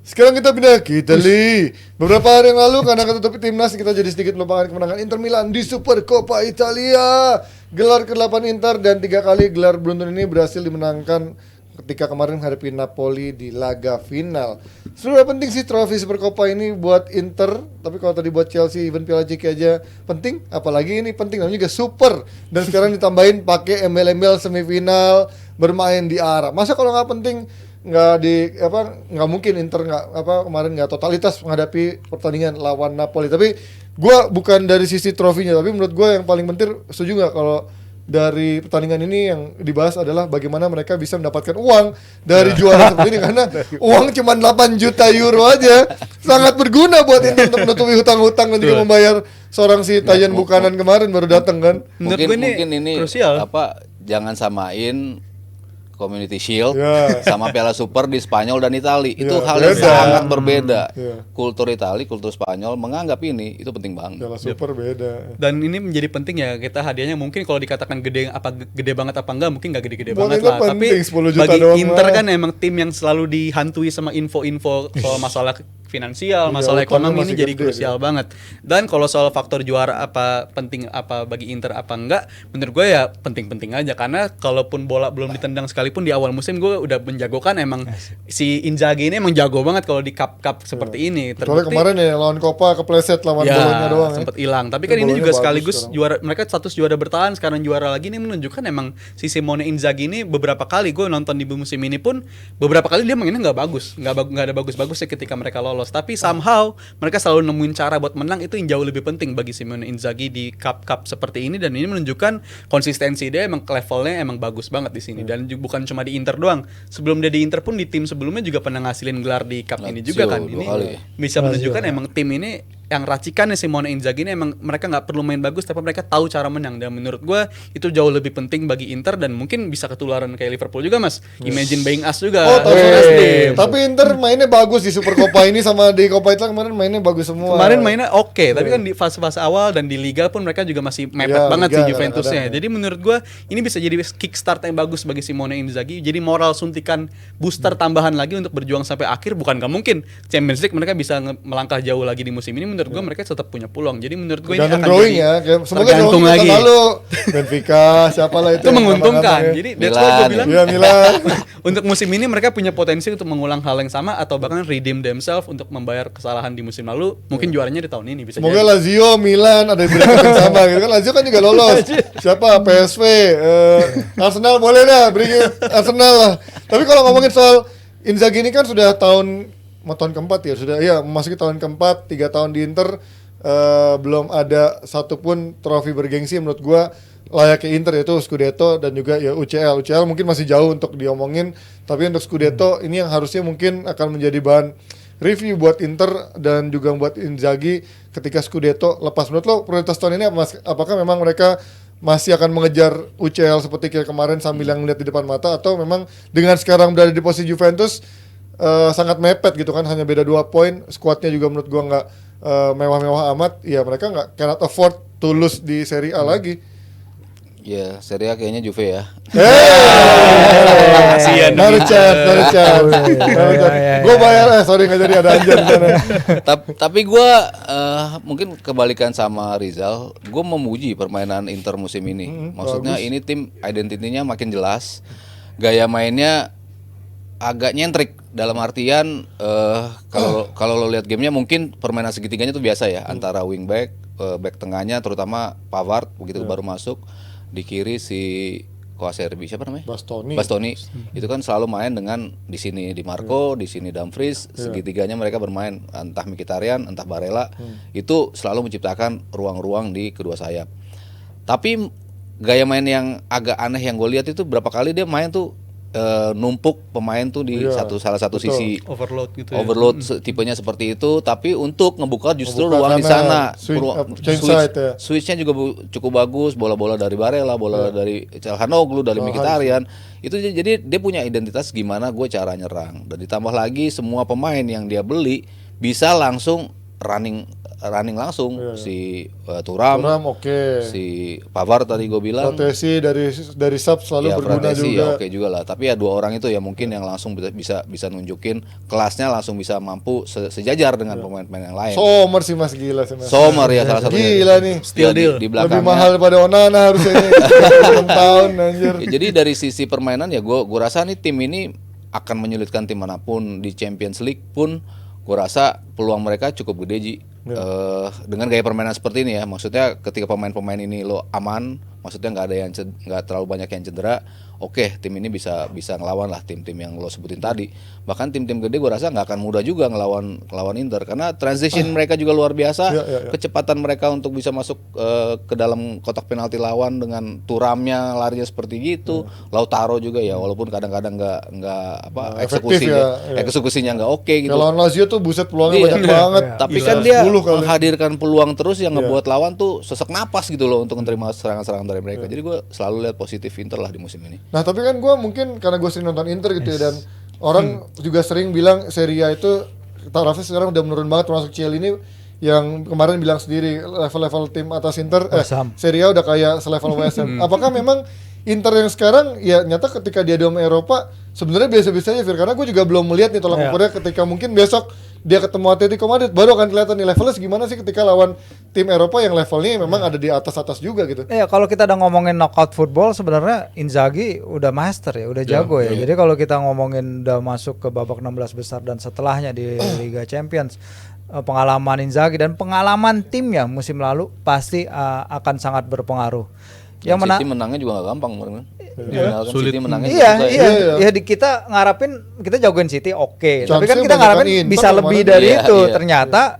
Sekarang kita pindah ke Italia. Beberapa hari yang lalu karena ketutup timnas kita jadi sedikit melupakan kemenangan Inter Milan di Supercoppa Italia. Gelar ke-8 Inter dan 3 kali gelar beruntun ini berhasil dimenangkan ketika kemarin menghadapi Napoli di laga final. Sebenarnya penting sih trofi Supercoppa ini buat Inter, tapi kalau tadi buat Chelsea even Piala CK aja penting, apalagi ini penting namanya juga super. Dan sekarang ditambahin pakai embel-embel semifinal bermain di Arab. Masa kalau nggak penting nggak mungkin Inter kemarin nggak totalitas menghadapi pertandingan lawan Napoli. Tapi gue bukan dari sisi trofinya, tapi menurut gue yang paling penting, setuju nggak kalau dari pertandingan ini yang dibahas adalah bagaimana mereka bisa mendapatkan uang dari juara seperti ini, karena uang cuma 8 juta euro aja sangat berguna buat Inter untuk menutupi hutang-hutang dan juga membayar seorang si Tajan Buchanan kemarin baru datang kan. Mungkin ini krusial. Jangan samain Community Shield sama Piala Super di Spanyol dan Itali. Itu hal yang sangat berbeda. Kultur Itali, kultur Spanyol menganggap ini itu penting banget. Piala Super beda. Dan ini menjadi penting ya, kita hadiahnya mungkin kalau dikatakan gede banget apa enggak, mungkin nggak gede-gede banget lah. Tapi bagi Inter kan emang tim yang selalu dihantui sama info-info soal masalah finansial, masalah ekonomi ini jadi krusial banget. Dan kalau soal faktor juara apa penting apa bagi Inter apa enggak, menurut gue ya penting-penting aja, karena kalaupun bola belum ditendang sekalipun di awal musim gue udah menjagokan emang si Inzaghi ini emang jago banget kalau di cup seperti ini. Soalnya kemarin ya lawan Copa kepleset lawan Bologna doang. Sempet hilang. Tapi kan ini juga sekaligus juara, mereka status juara bertahan sekarang juara lagi, ini menunjukkan emang si Simone Inzaghi ini beberapa kali gue nonton di musim ini pun beberapa kali dia mainnya nggak bagus, nggak ada bagus-bagusnya ketika mereka lolos. Tapi somehow mereka selalu nemuin cara buat menang, itu yang jauh lebih penting bagi Simone Inzaghi di cup seperti ini. Dan ini menunjukkan konsistensi dia, emang levelnya emang bagus banget di sini. Dan bukan cuma di Inter doang, sebelum dia di Inter pun di tim sebelumnya juga pernah ngasilin gelar di cup ini juga kan. Ini bisa menunjukkan emang tim ini yang racikannya Simone Inzaghi ini emang mereka nggak perlu main bagus, tapi mereka tahu cara menang. Dan menurut gue itu jauh lebih penting bagi Inter, dan mungkin bisa ketularan kayak Liverpool juga mas. Imagine buying us juga. Tapi Inter mainnya bagus di Supercoppa ini sama di Coppa Italia kemarin mainnya bagus semua. Kemarin mainnya oke, tapi kan di fase-fase awal dan di Liga pun mereka juga masih mepet banget sih Juventusnya. Jadi menurut gue ini bisa jadi kickstart yang bagus bagi Simone Inzaghi. Jadi moral suntikan booster tambahan lagi untuk berjuang sampai akhir. Bukan gak mungkin Champions League mereka bisa melangkah jauh lagi di musim ini. Menurut gue mereka tetap punya peluang. Jadi menurut gue ini akan jadi tergantung lagi. Benfica, siapalah itu menguntungkan. Jadi that's why gue bilang Milan. Untuk musim ini mereka punya potensi untuk mengulang hal yang sama atau bahkan redeem themselves untuk membayar kesalahan di musim lalu. Mungkin juaranya di tahun ini bisa. Semoga Lazio, Milan ada yang sama gitu kan. Lazio kan juga lolos. Siapa? PSV, Arsenal boleh dah beri Arsenal lah. Tapi kalau ngomongin soal Inzaghi ini kan sudah tahun keempat ya, sudah ya memasuki tahun keempat, 3 tahun di Inter, belum ada satupun trofi bergengsi menurut gua layaknya Inter, yaitu Scudetto dan juga ya UCL mungkin masih jauh untuk diomongin, tapi untuk Scudetto ini yang harusnya mungkin akan menjadi bahan review buat Inter dan juga buat Inzaghi ketika Scudetto lepas. Menurut lo prioritas tahun ini apakah memang mereka masih akan mengejar UCL seperti kayak kemarin sambil yang lihat di depan mata, atau memang dengan sekarang berada di posisi Juventus sangat mepet gitu kan, hanya beda 2 poin, skuadnya juga menurut gua nggak mewah-mewah amat, ya mereka cannot afford to lose di Serie A lagi. Ya, Serie A kayaknya Juve ya. Kasian. Narucan. Gue bayar, sorry nggak jadi, ada anjir di sana. Tapi gue mungkin kebalikan sama Rizal, gue memuji permainan Inter musim ini. Maksudnya bagus. Ini tim identitinya makin jelas, gaya mainnya agak nyentrik, dalam artian kalau lo lihat gamenya mungkin permainan segitiganya tuh biasa ya, antara wingback, back tengahnya terutama Pavard begitu baru masuk, di kiri si Koaserbi siapa namanya? Bastoni. Itu kan selalu main dengan di sini Di Marco, di sini Dumfries, segitiganya mereka bermain, entah Mkhitaryan, entah Barella, itu selalu menciptakan ruang-ruang di kedua sayap. Tapi gaya main yang agak aneh yang gue lihat itu berapa kali dia main tuh numpuk pemain tuh di salah satu sisi, overload gitu. Tipenya seperti itu, tapi untuk ngebuka justru ruang di sana. Switch-nya juga cukup bagus, bola-bola dari Barella, bola dari Calhanoglu, dari Mkhitaryan. Itu jadi dia punya identitas gimana gue cara nyerang. Dan ditambah lagi semua pemain yang dia beli bisa langsung running langsung si Thuram, oke. si Pavard tadi gue bilang. Rotasi dari sub selalu berguna Rotasi juga. Ya oke juga lah. Tapi ya 2 orang itu ya mungkin yang langsung bisa nunjukin kelasnya, langsung bisa mampu sejajar dengan pemain-pemain yang lain. Sommer sih Mas, gila sih Mas. Sommer ya salah satunya. Gila nih. Still deal. Di Lebih belakangnya. mahal daripada Onana harusnya ini. 6 tahun anjir. Ya, jadi dari sisi permainan ya gue rasa nih tim ini akan menyulitkan tim manapun di Champions League pun. Gue rasa peluang mereka cukup gede Ji. Dengan gaya permainan seperti ini ya, maksudnya ketika pemain-pemain ini lo aman, maksudnya nggak terlalu banyak yang cedera, oke, tim ini bisa ngelawan lah tim-tim yang lo sebutin tadi. Bahkan tim-tim gede gue rasa nggak akan mudah juga ngelawan Inter karena transition mereka juga luar biasa. Kecepatan mereka untuk bisa masuk ke dalam kotak penalti lawan dengan Thuramnya larinya seperti gitu. Lautaro juga ya, walaupun kadang-kadang nggak eksekusinya nggak oke gitu. Kalau Lazio tuh buset peluangnya banyak banget. Tapi kan dia menghadirkan peluang terus yang ngebuat lawan tuh sesak napas gitu loh untuk menerima serangan-serangan dari mereka. Jadi gue selalu lihat positif Inter lah di musim ini. Nah tapi kan gue mungkin karena gue sering nonton Inter gitu ya, dan orang juga sering bilang Serie A itu tarafnya sekarang udah menurun banget, termasuk Ciel ini yang kemarin bilang sendiri level-level tim atas Inter Serie A udah kayak selevel West Ham. Apakah memang Inter yang sekarang ya nyata ketika dia dom Eropa sebenarnya biasa-biasa aja, Fir, karena gue juga belum melihat nih tolak ukurnya ketika mungkin besok dia ketemu Atletico Madrid baru akan kelihatan nih levelnya gimana sih ketika lawan tim Eropa yang levelnya memang ada di atas-atas juga gitu. Iya, kalau kita udah ngomongin knockout football sebenarnya Inzaghi udah master ya, udah jago ya. Jadi kalau kita ngomongin udah masuk ke babak 16 besar dan setelahnya di Liga Champions, pengalaman Inzaghi dan pengalaman timnya musim lalu pasti akan sangat berpengaruh. Yang menangnya juga gak gampang kemarin. Sulit. City menangnya Iya, di kita ngarapin kita jagoin City oke. Tapi kan kita ngarapin bisa lebih dari itu. Ternyata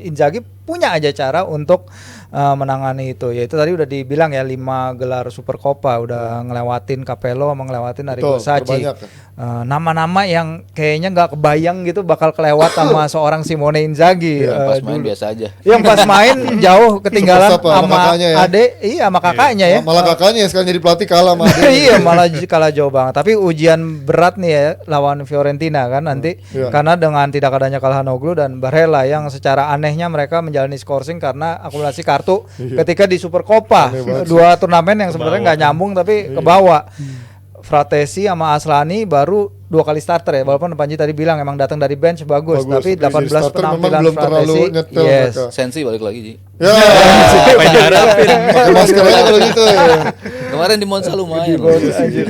Inzaghi punya aja cara untuk menangani itu. Yaitu tadi udah dibilang ya 5 gelar Super Copa, udah ngelewatin Capello sama ngelewatin Arrigo Sacchi. Nama-nama yang kayaknya nggak kebayang gitu bakal kelewat sama seorang Simone Inzaghi. Pas main biasa aja. Yang pas main jauh ketinggalan sama adek, sama kakaknya ya. Malah kakaknya sekarang jadi pelatih kalah sama adek. Iya, malah kalah jauh banget. Tapi ujian berat nih ya lawan Fiorentina kan nanti karena dengan tidak adanya Calhanoglu dan Barella yang secara anehnya mereka menjalani scoring karena akumulasi kartu ketika di Super Copa. 2 turnamen yang sebenarnya nggak nyambung tapi kebawa. Fratesi sama Aslani baru 2 kali starter ya, walaupun Panji tadi bilang emang datang dari bench bagus tapi 18 penampilan Fratesi Sensi balik lagi Ji. Ya, pakai masker aja kalau gitu ya. Kemarin di Monza lumayan.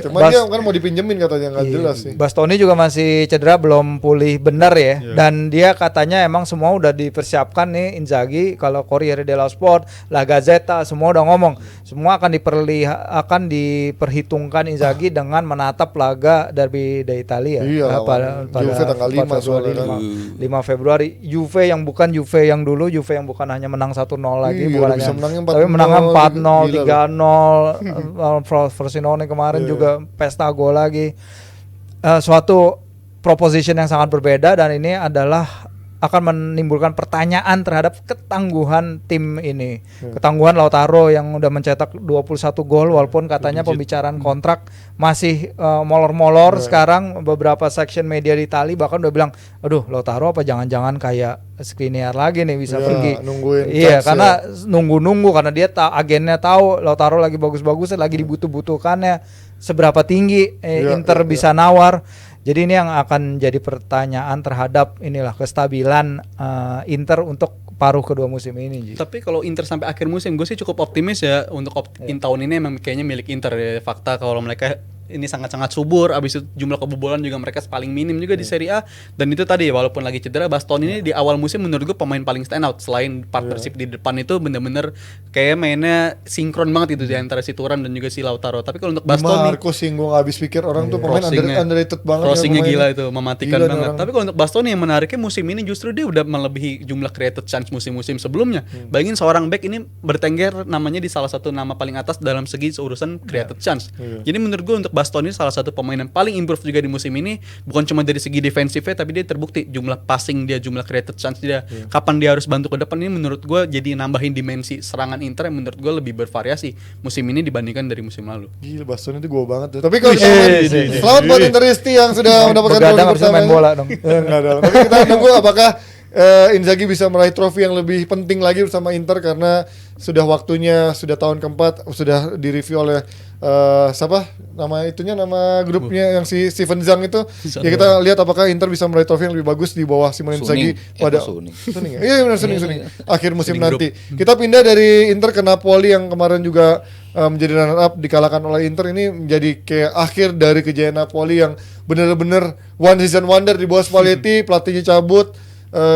Cuman dia kan mau dipinjemin katanya, nggak jelas sih. Bastoni juga masih cedera, belum pulih benar ya. Dan dia katanya emang semua udah dipersiapkan nih Inzaghi. Kalau Corriere dello Sport, La Gazzetta semua udah ngomong, semua akan diperhitungkan Inzaghi dengan menatap laga derby d'Italia. Pada tanggal 5 Februari. Juve yang bukan Juve yang dulu, Juve yang bukan hanya menang 1-0 lagi, bukan hanya tapi menang 4-0, 3-0. Frosinone kemarin juga pesta gol lagi. Suatu proposition yang sangat berbeda, dan ini adalah akan menimbulkan pertanyaan terhadap ketangguhan tim ini. Ketangguhan Lautaro yang udah mencetak 21 gol walaupun katanya pembicaraan kontrak masih molor-molor. Sekarang beberapa section media di Itali bahkan udah bilang, aduh Lautaro apa jangan-jangan kayak Skriniar lagi nih bisa pergi. Iya, karena nunggu-nunggu karena dia agennya tahu Lautaro lagi bagus-bagusnya, lagi dibutuh-butuhkannya seberapa tinggi Inter bisa nawar. Jadi ini yang akan jadi pertanyaan terhadap inilah kestabilan Inter untuk paruh kedua musim ini. Tapi kalau Inter sampai akhir musim, gue sih cukup optimis ya untuk tahun ini emang kayaknya milik Inter ya. Fakta kalau mereka ini sangat-sangat subur, abis itu jumlah kebobolan juga mereka paling minim juga di Serie A. Dan itu tadi walaupun lagi cedera, Bastoni ini di awal musim menurut gue pemain paling stand out. Selain partnership di depan itu bener-bener kayak mainnya sinkron banget itu di antara si Thuram dan juga si Lautaro. Tapi kalau untuk Bastoni, Marco singgung habis pikir orang tuh pemain underrated banget. Crossingnya gila itu, mematikan banget. Tapi kalau untuk Bastoni yang menariknya musim ini justru dia udah melebihi jumlah created chance musim-musim sebelumnya. Bayangin seorang back ini bertengger namanya di salah satu nama paling atas dalam segi urusan created chance. Jadi menurut gue untuk Bastoni salah satu pemain yang paling improve juga di musim ini, bukan cuma dari segi defensifnya tapi dia terbukti jumlah passing dia, jumlah created chance dia, kapan dia harus bantu ke depan, ini menurut gue jadi nambahin dimensi serangan Inter yang menurut gue lebih bervariasi musim ini dibandingkan dari musim lalu. Gila, Bastoni itu gue banget tuh. Tapi kalau selamat buat Interisti yang sudah mendapatkan gol pertama. Main bola dong. Enggak dong. Tapi kita tunggu apakah Inzaghi bisa meraih trofi yang lebih penting lagi bersama Inter karena sudah waktunya, sudah tahun keempat, sudah direview oleh siapa nama grupnya yang si Steven Zhang itu. Ya kita lihat apakah Inter bisa meraih trofi yang lebih bagus di bawah Simone Inzaghi pada Suning. Iya benar Suning. Akhir musim nanti. Kita pindah dari Inter ke Napoli yang kemarin juga menjadi runner up dikalahkan oleh Inter. Ini menjadi kayak akhir dari kejayaan Napoli yang benar-benar one season wonder di bawah Spalletti, pelatihnya cabut,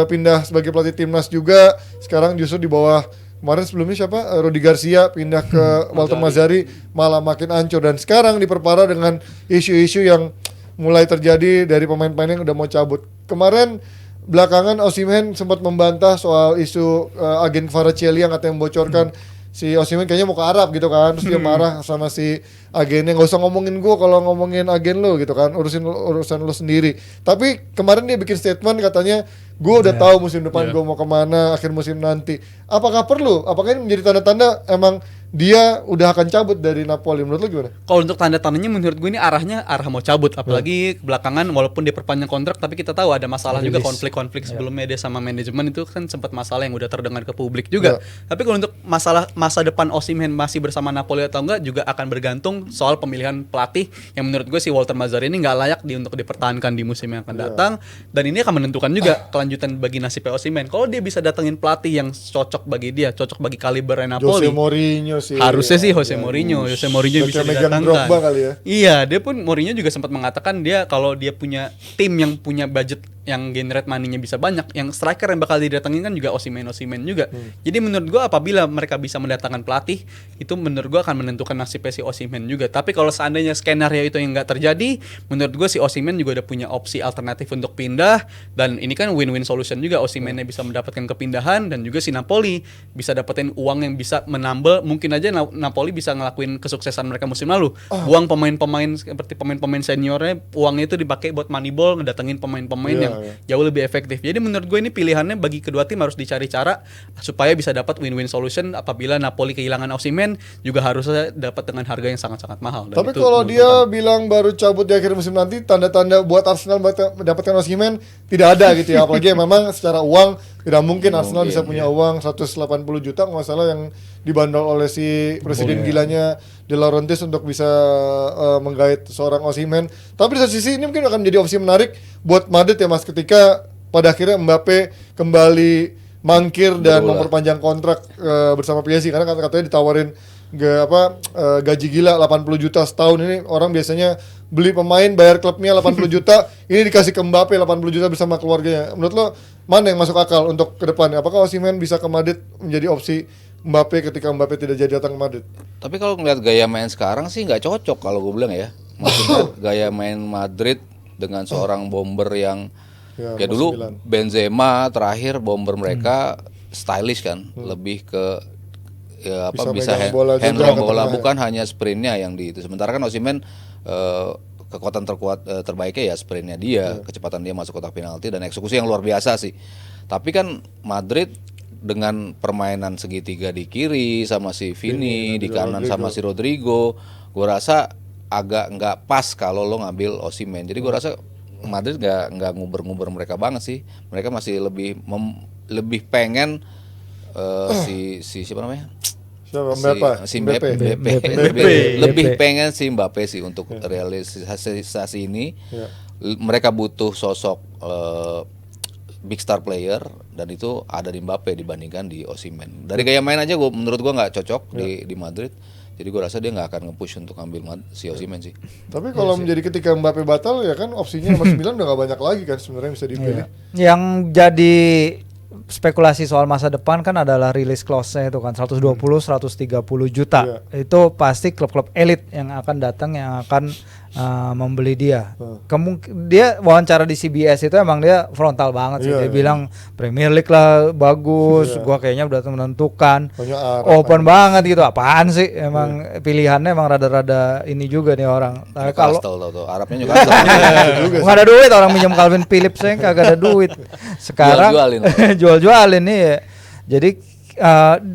pindah sebagai pelatih timnas juga. Sekarang justru di bawah kemarin sebelumnya siapa? Rudi Garcia pindah ke Walter Mazzarri, malah makin hancur. Dan sekarang diperparah dengan isu-isu yang mulai terjadi dari pemain-pemain yang udah mau cabut. Kemarin belakangan Osimhen sempat membantah soal isu agen Kvaratskhelia yang katanya membocorkan si Osimhen kayaknya mau ke Arab gitu kan. Terus dia marah sama si agennya, nggak usah ngomongin gue kalau ngomongin agen lo gitu kan, urusan lo sendiri. Tapi kemarin dia bikin statement katanya gue udah tahu musim depan gue mau kemana akhir musim nanti. Apakah perlu? Apakah ini menjadi tanda-tanda emang dia udah akan cabut dari Napoli? Menurut lo gimana? Kalau untuk tanda-tandanya menurut gue ini arah mau cabut. Apalagi belakangan walaupun dia perpanjang kontrak, tapi kita tahu ada masalah juga, konflik-konflik sebelumnya dia sama manajemen itu kan sempat masalah yang udah terdengar ke publik juga. Tapi kalau untuk masalah masa depan Osimhen masih bersama Napoli atau enggak juga akan bergantung soal pemilihan pelatih yang menurut gue si Walter Mazzarri ini nggak layak untuk dipertahankan di musim yang akan datang. Dan ini akan menentukan juga kelanjutan bagi nasibnya Osimhen. Kalau dia bisa datengin pelatih yang cocok bagi dia, cocok bagi kaliber Napoli. Jose Mourinho sih. Harusnya sih Jose Mourinho bisa didatangkan. Ya. Iya, dia pun Mourinho juga sempat mengatakan dia kalau dia punya tim yang punya budget yang generate money-nya bisa banyak, yang striker yang bakal didatengin kan juga Osimhen juga. Jadi menurut gua apabila mereka bisa mendatangkan pelatih, itu menurut gua akan menentukan nasibnya si Osimhen juga. Tapi kalau seandainya skenario itu yang nggak terjadi, menurut gua si Osimhen juga udah punya opsi alternatif untuk pindah, dan ini kan win-win solution juga. Osimhennya bisa mendapatkan kepindahan dan juga si Napoli bisa dapetin uang yang bisa menambah. Mungkin aja Napoli bisa ngelakuin kesuksesan mereka musim lalu. Buang pemain-pemain seperti pemain-pemain seniornya, uangnya itu dipakai buat Moneyball, ngedatengin pemain-pemain yang jauh lebih efektif. Jadi menurut gue ini pilihannya bagi kedua tim harus dicari cara supaya bisa dapat win-win solution. Apabila Napoli kehilangan Osimhen, juga harusnya dapat dengan harga yang sangat-sangat mahal. Dan tapi kalau dia bilang baru cabut di akhir musim nanti, tanda-tanda buat Arsenal mendapatkan Osimhen tidak ada gitu ya. Apalagi memang secara uang tidak mungkin Arsenal bisa punya uang 180 juta nggak salah yang dibandol oleh si presiden gilanya De Laurentiis untuk bisa menggait seorang Osimhen. Tapi di satu sisi ini mungkin akan menjadi opsi menarik buat Madrid ya Mas, ketika pada akhirnya Mbappe kembali mangkir dan memperpanjang kontrak bersama PSG, karena katanya ditawarin gaji gila 80 juta setahun. Ini orang biasanya beli pemain bayar klubnya 80 juta, ini dikasih ke Mbappe 80 juta bersama keluarganya. Menurut lo mana yang masuk akal untuk ke depan? Apakah Osimhen bisa ke Madrid menjadi opsi Mbappe ketika Mbappe tidak jadi datang ke Madrid? Tapi kalau ngeliat gaya main sekarang sih nggak cocok kalau gue bilang ya. Maksudnya gaya main Madrid dengan seorang bomber yang ya dulu 9. Benzema terakhir bomber mereka stylish kan, lebih ke ya apa bisa handle bola bukan hanya sprintnya yang di itu. Sementara kan Osimhen kekuatan terbaiknya ya sprintnya dia, kecepatan dia masuk kotak penalti dan eksekusi yang luar biasa sih. Tapi kan Madrid dengan permainan segitiga di kiri sama si Vini, di kanan sama si Rodrigo, gue rasa agak nggak pas kalau lo ngambil Osimhen. Jadi gue rasa Madrid nggak nguber-nguber mereka banget sih. Mereka masih lebih pengen si siapa namanya? Mbappe. Lebih pengen si Mbappe sih untuk realisasi ini. Mereka butuh sosok big star player dan itu ada di Mbappe dibandingkan di Osimhen. Dari gaya main aja menurut gua nggak cocok di Madrid. Jadi gue rasa dia nggak akan nge-push untuk ambil si Osimhen sih. Tapi kalau menjadi ketika Mbappe batal ya kan opsinya nomor 9 udah nggak banyak lagi kan sebenarnya bisa dipilih. Yang jadi spekulasi soal masa depan kan adalah release clause-nya itu kan 120 130 juta. Itu pasti klub-klub elit yang akan datang yang akan membeli dia. Dia wawancara di CBS itu emang dia frontal banget sih. Dia bilang Premier League lah bagus, gua kayaknya udah menentukan. Open banget gitu. Apaan sih? Emang pilihannya emang rada-rada ini juga nih orang. Kalau Arabnya juga nggak ada duit, orang minjem Calvin Phillips saya kagak ada duit. Sekarang jual-jualin nih ya. Jadi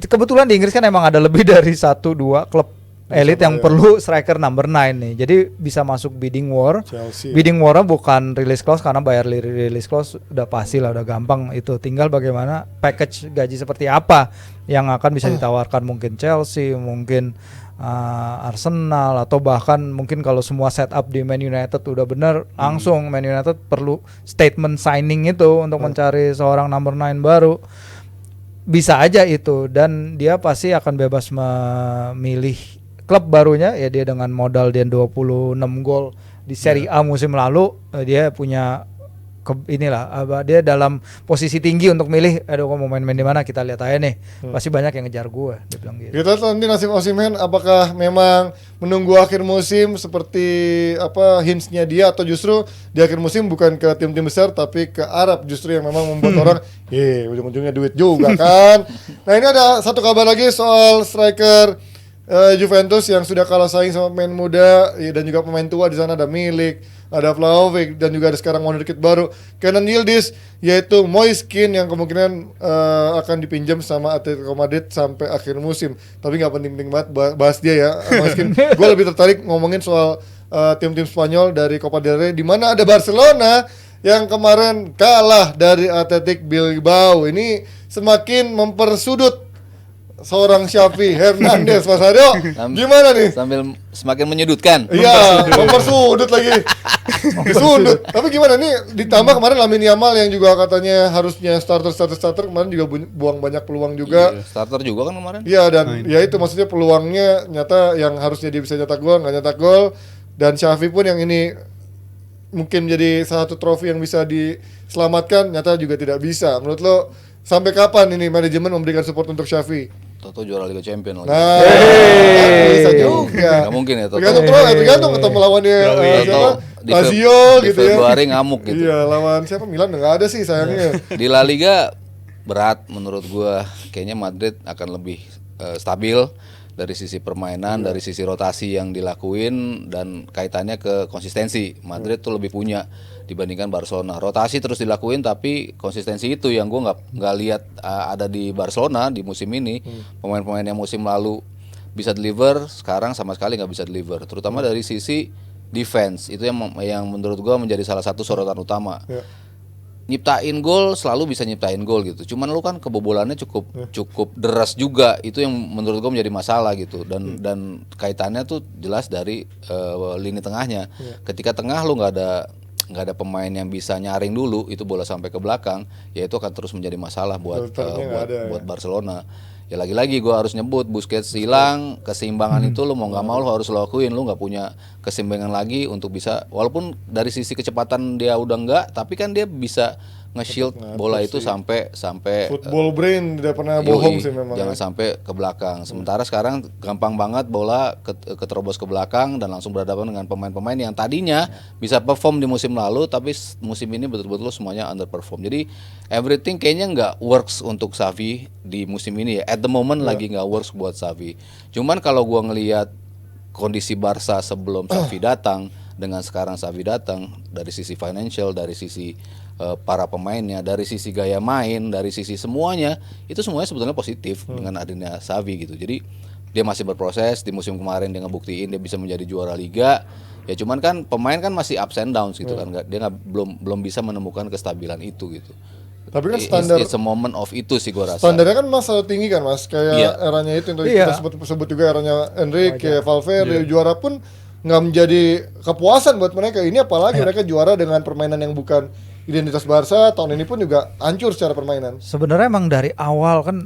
kebetulan di Inggris kan emang ada lebih dari 1-2 klub elit yang perlu striker number 9 nih. Jadi bisa masuk bidding war. Chelsea. Bidding war bukan release clause karena bayar release clause udah pasti lah, udah gampang itu. Tinggal bagaimana package gaji seperti apa yang akan bisa ditawarkan, mungkin Chelsea, mungkin Arsenal, atau bahkan mungkin kalau semua setup di Man United udah bener, langsung Man United perlu statement signing itu untuk mencari seorang number 9 baru. Bisa aja itu, dan dia pasti akan bebas memilih klub barunya ya. Dia dengan modal dia 26 gol di Serie A musim lalu, dia punya dia dalam posisi tinggi untuk milih, aduh mau main di mana, kita lihat aja nih. Pasti banyak yang ngejar gue, dia bilang gitu. Kita nanti nasib Osimhen, apakah memang menunggu akhir musim seperti apa hints-nya dia, atau justru di akhir musim bukan ke tim-tim besar tapi ke Arab justru yang memang membuat orang ujung-ujungnya duit juga kan. Nah, ini ada satu kabar lagi soal striker Juventus yang sudah kalah saing sama pemain muda dan juga pemain tua. Di sana ada Milik, ada Vlahovic, dan juga ada sekarang wonderkid baru Kenan Yildiz, yaitu Moiskin yang kemungkinan akan dipinjam sama Atletico Madrid sampai akhir musim. Tapi nggak penting-penting banget bahas dia ya, Moiskin. Gue lebih tertarik ngomongin soal tim-tim Spanyol dari Copa del Rey, di mana ada Barcelona yang kemarin kalah dari Athletic Bilbao. Ini semakin mempersudut seorang Xavi Hernandez, Mas Aryo. Gimana nih? Sambil semakin menyudutkan. Iya, mempersudut lagi. Disudut. Tapi gimana nih, ditambah kemarin Lamine Yamal yang juga katanya harusnya starter kemarin juga buang banyak peluang juga. Iya, starter juga kan kemarin. Iya, dan ya itu maksudnya peluangnya nyata yang harusnya dia bisa nyetak gol, nggak nyetak gol. Dan Xavi pun yang ini mungkin jadi salah satu trofi yang bisa diselamatkan, nyata juga tidak bisa. Menurut lo sampai kapan ini manajemen memberikan support untuk Xavi? Toto juara Liga Champion lagi. Nah, bisa juga. Nggak mungkin ya Toto. Tergantung ketemu lawannya siapa? Lazio gitu ya. Februari ngamuk gitu. Iya, lawan siapa? Milan nggak ada sih sayangnya. Di La Liga berat menurut gua. Kayaknya Madrid akan lebih stabil dari sisi permainan, dari sisi rotasi yang dilakuin, dan kaitannya ke konsistensi. Madrid tuh lebih punya dibandingkan Barcelona. Rotasi terus dilakuin, tapi konsistensi itu yang gue nggak lihat ada di Barcelona di musim ini. Pemain-pemain yang musim lalu bisa deliver, sekarang sama sekali nggak bisa deliver. Terutama dari sisi defense, itu yang menurut gue menjadi salah satu sorotan utama. Nyiptain gol, selalu bisa nyiptain gol gitu. Cuman lu kan kebobolannya cukup deras juga. Itu yang menurut gue menjadi masalah gitu. Dan kaitannya tuh jelas dari lini tengahnya. Ketika tengah lu nggak ada pemain yang bisa nyaring dulu itu bola sampai ke belakang, ya itu akan terus menjadi masalah buat Barcelona. Ya lagi-lagi gue harus nyebut, Busquets hilang, keseimbangan itu lo mau nggak mau lo harus lo lakuin. Lo nggak punya keseimbangan lagi untuk bisa, walaupun dari sisi kecepatan dia udah nggak, tapi kan dia bisa nge-shield bola itu sampai football brain tidak pernah bohong sih memang. Jangan sampai ke belakang. Sementara sekarang gampang banget bola keterobos ke belakang dan langsung berhadapan dengan pemain-pemain yang tadinya bisa perform di musim lalu, tapi musim ini betul-betul semuanya underperform. Jadi everything kayaknya nggak works untuk Xavi di musim ini ya. At the moment lagi nggak works buat Xavi. Cuman kalau gua ngelihat kondisi Barca sebelum Xavi datang dengan sekarang Xavi datang, dari sisi financial, dari sisi para pemainnya, dari sisi gaya main, dari sisi semuanya, itu semuanya sebetulnya positif dengan adanya Xavi gitu. Jadi dia masih berproses. Di musim kemarin dia ngebuktiin dia bisa menjadi juara liga. Ya cuman kan pemain kan masih ups and downs gitu kan. Dia belum bisa menemukan kestabilan itu gitu. Tapi kan standar it's a moment of itu sih gua rasa. Standarnya kan Mas selalu tinggi kan Mas, kayak eranya itu untuk kita sebut juga eranya Enrique, Valverde, juara pun nggak menjadi kepuasan buat mereka. Ini apalagi mereka juara dengan permainan yang bukan identitas Barca. Tahun ini pun juga hancur secara permainan. Sebenarnya emang dari awal kan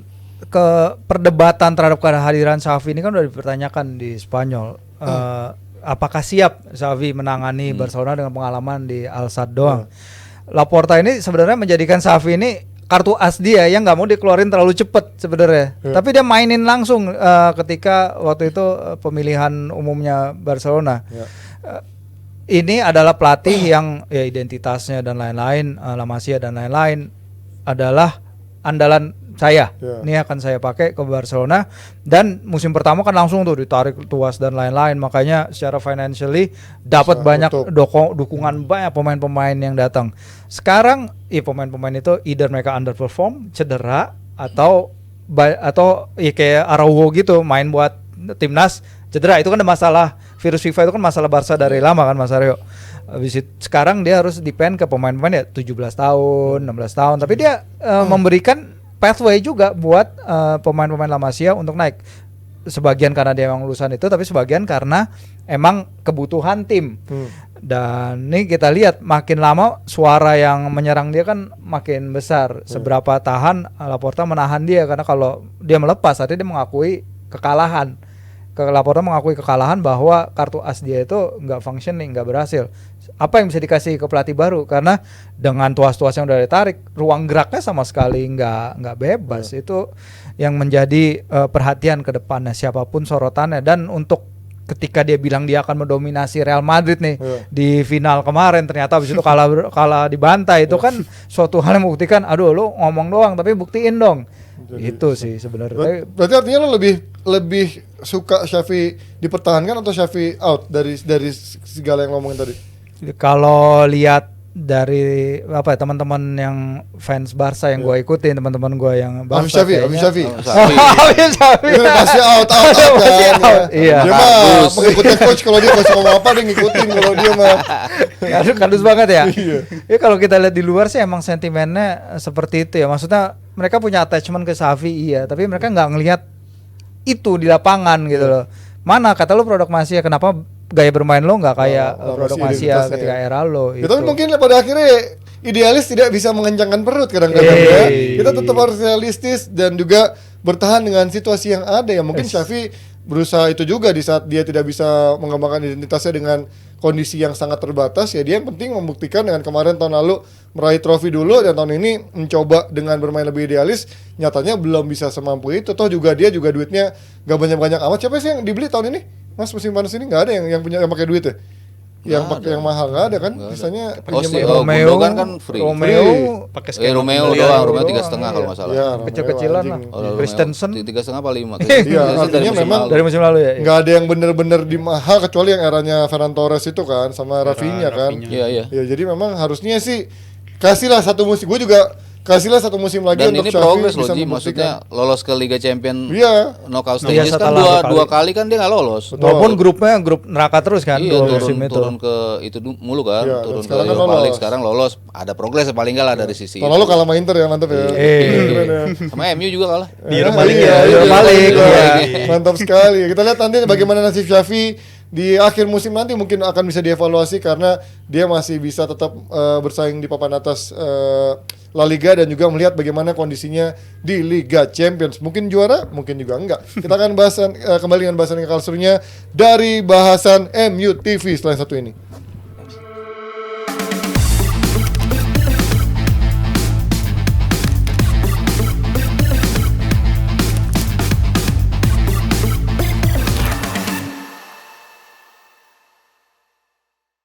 ke perdebatan terhadap kehadiran Xavi ini kan udah dipertanyakan di Spanyol. Apakah siap Xavi menangani Barcelona dengan pengalaman di Al Sadd doang? Laporta ini sebenarnya menjadikan Xavi ini kartu as dia yang nggak mau dikeluarin terlalu cepet sebenarnya. Tapi dia mainin langsung ketika waktu itu pemilihan umumnya Barcelona. Ini adalah pelatih yang ya identitasnya dan lain-lain, La Masia dan lain-lain adalah andalan saya. Ini akan saya pakai ke Barcelona, dan musim pertama kan langsung tuh ditarik tuas dan lain-lain. Makanya secara financially dapat banyak dukungan banyak pemain-pemain yang datang. Sekarang pemain-pemain itu either mereka underperform, cedera, atau ya kayak Araujo gitu main buat timnas cedera. Itu kan ada masalah virus FIFA itu kan masalah Barca dari lama kan Mas Aryo. Habis itu sekarang dia harus depend ke pemain-pemain ya 17 tahun, 16 tahun, tapi dia memberikan pathway juga buat pemain-pemain La Masia untuk naik. Sebagian karena dia emang lulusan itu, tapi sebagian karena emang kebutuhan tim. Dan ini kita lihat makin lama suara yang menyerang dia kan makin besar. Seberapa tahan Laporta menahan dia, karena kalau dia melepas artinya dia mengakui kekalahan. Laporta mengakui kekalahan bahwa kartu as dia itu nggak functioning, nggak berhasil. Apa yang bisa dikasih ke pelatih baru? Karena dengan tuas-tuas yang udah ditarik, ruang geraknya sama sekali nggak bebas. Itu yang menjadi perhatian ke depannya, siapapun sorotannya. Dan untuk ketika dia bilang dia akan mendominasi Real Madrid nih di final kemarin, ternyata habis itu kalah dibantai, itu kan suatu hal yang membuktikan, aduh lu ngomong doang tapi buktiin dong. Itu sih sebenarnya. Berarti artinya lo lebih suka Xavi dipertahankan atau Xavi out dari segala yang ngomongin tadi? Kalau lihat dari apa ya, teman-teman yang fans Barca yang gue ikutin, teman-teman gue yang Barca Habis Xavi. Pasti out kan. Iya. Dia mah mengikuti coach, kalau dia coach ngomong apa dia ngikutin, kalau dia mah kardus banget ya. Ya kalau kita lihat di luar sih emang sentimennya seperti itu ya. Maksudnya mereka punya attachment ke Xavi iya, tapi mereka nggak ngelihat itu di lapangan gitu loh. Mana kata lu produk Masia, kenapa gaya bermain lo nggak kayak produk Masia ketika era lo itu. Tapi mungkin pada akhirnya idealis tidak bisa mengencangkan perut kadang-kadang ya. Kita tetap harus realistis dan juga bertahan dengan situasi yang ada ya. Mungkin Xavi berusaha itu juga di saat dia tidak bisa mengembangkan identitasnya dengan kondisi yang sangat terbatas ya. Dia yang penting membuktikan dengan kemarin tahun lalu meraih trofi dulu dan tahun ini mencoba dengan bermain lebih idealis. Nyatanya belum bisa semampu itu. Toh juga dia juga duitnya gak banyak-banyak amat. Siapa sih yang dibeli tahun ini? Mas musim panas ini nggak ada yang punya yang pakai duit ya? Yang pakai yang mahal nggak ada kan? Biasanya Romeo kan free. Romeo pakai Romeo doang, Romeo 3,5 kalau nggak salah. Ya, kecil-kecilan lah. Christensen 3,5 apa 5. Iya, artinya memang dari musim lalu ya. Nggak ada yang bener-bener di mahal kecuali yang eranya Ferran Torres itu kan sama Rafinha kan. Iya. Ya jadi memang harusnya sih kasihlah satu musim. Gue juga kasihlah satu musim lagi dan untuk ini Xavi progres loh bisa Ji, maksudnya lolos ke Liga Champion knockout stages kan dua kali kan dia nggak lolos. Walaupun grupnya grup neraka terus kan, iya, turun ke itu mulu kan, ya, turun ke Europa League, sekarang lolos, ada progres paling nggak lah dari sisi. Kalau kalah sama Inter ya mantap ya. Sama MU juga kalah. Di Europa League ya. Europa League. Mantap sekali. Kita lihat nanti bagaimana nasib Xavi di akhir musim nanti, mungkin akan bisa dievaluasi karena dia masih bisa tetap bersaing di papan atas La Liga dan juga melihat bagaimana kondisinya di Liga Champions. Mungkin juara, mungkin juga enggak. Kita akan kembali dengan bahasan yang kalah serunya dari bahasan MU TV setelah satu ini.